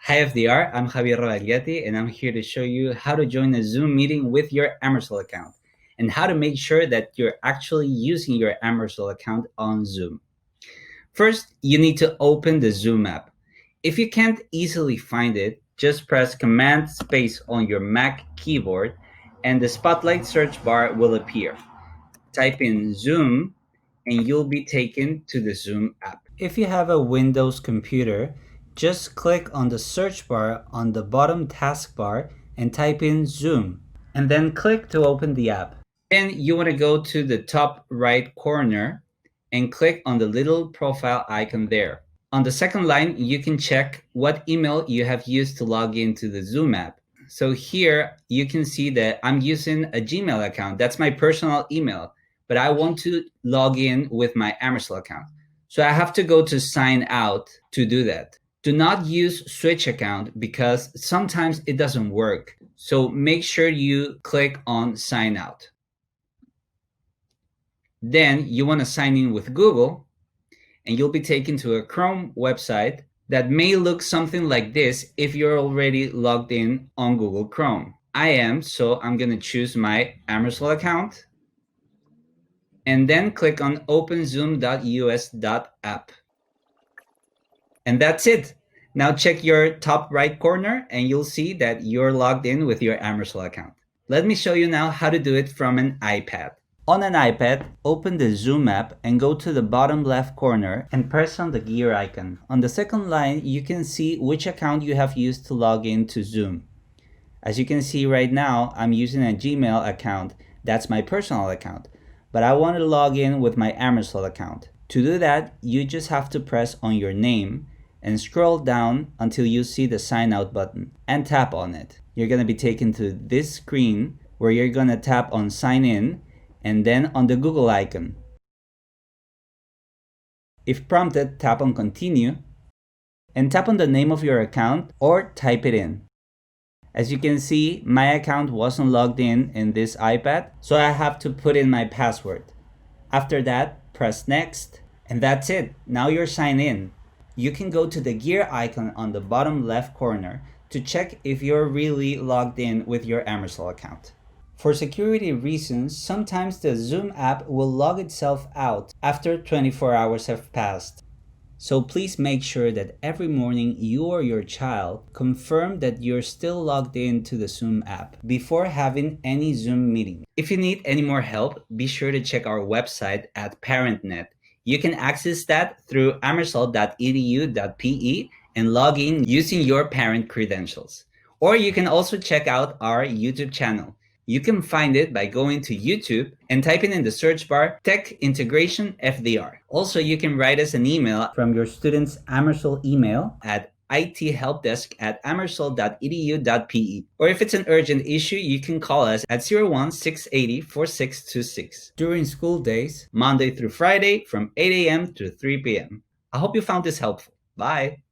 Hi FDR, I'm Javier Rodagliati, and I'm here to show you how to join a Zoom meeting with your Amersol account and how to make sure that you're actually using your Amersol account on Zoom. First, you need to open the Zoom app. If you can't easily find it, just press Command Space on your Mac keyboard and the Spotlight search bar will appear. Type in Zoom and you'll be taken to the Zoom app. If you have a Windows computer, just click on the search bar on the bottom taskbar and type in Zoom, and then click to open the app. Then you want to go to the top right corner and click on the little profile icon there. On the second line, you can check what email you have used to log into the Zoom app. So here you can see that I'm using a Gmail account. That's my personal email, but I want to log in with my Amersol account. So I have to go to sign out to do that. Do not use switch account because sometimes it doesn't work. So make sure you click on sign out. Then you want to sign in with Google and you'll be taken to a Chrome website that may look something like this if you're already logged in on Google Chrome. I am, so I'm going to choose my Amersol account and then click on openzoom.us.app. And that's it. Now check your top right corner and you'll see that you're logged in with your Amersol account. Let me show you now how to do it from an iPad. On an iPad, open the Zoom app and go to the bottom left corner and press on the gear icon. On the second line, you can see which account you have used to log in to Zoom. As you can see right now, I'm using a Gmail account. That's my personal account. But I want to log in with my Amersol account. To do that, you just have to press on your name and scroll down until you see the sign out button and tap on it. You're going to be taken to this screen where you're going to tap on sign in and then on the Google icon. If prompted, tap on continue and tap on the name of your account or type it in. As you can see, my account wasn't logged in this iPad, so I have to put in my password. After that, press next, and that's it. Now you're signed in. You can go to the gear icon on the bottom left corner to check if you're really logged in with your Amersol account. For security reasons, sometimes the Zoom app will log itself out after 24 hours have passed. So please make sure that every morning you or your child confirm that you're still logged in to the Zoom app before having any Zoom meeting. If you need any more help, be sure to check our website at ParentNet. You can access that through amersol.edu.pe and log in using your parent credentials. Or you can also check out our YouTube channel. You can find it by going to YouTube and typing in the search bar Tech Integration FDR. Also, you can write us an email from your student's Amersol email at ithelpdesk@amersol.edu.pe. Or if it's an urgent issue, you can call us at 01-680-4626. During school days, Monday through Friday from 8 a.m. to 3 p.m. I hope you found this helpful. Bye.